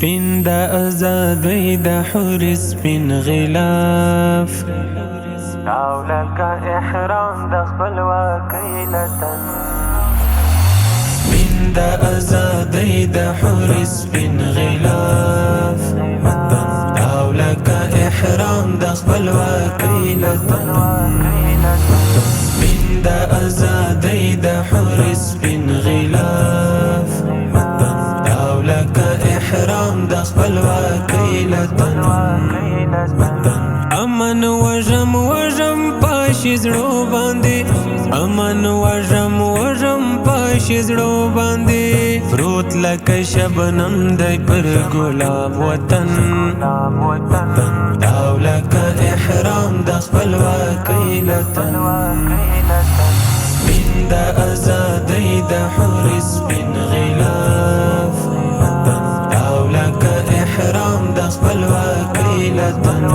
سپین د ازادۍ د حور سپین غلاف او لکه احرام د خپلواکۍ لتن سپین د ازادۍ د حور سپین غلاف او لکه احرام د خپلواکۍ لتن سپین د ازادۍ د حور سپین غلاف او لکه احرام د خپلواکۍ لتن امن وژم پاشي زړو باندې امن وژم پاشي زړو باندې پروت لکه شبنم دی پر ګلاب وطن او لکه احرام د خپلواکۍ لتن سپین د ازادۍ د حور سپین غلاف او لکه احرام د خپلواکۍ لتن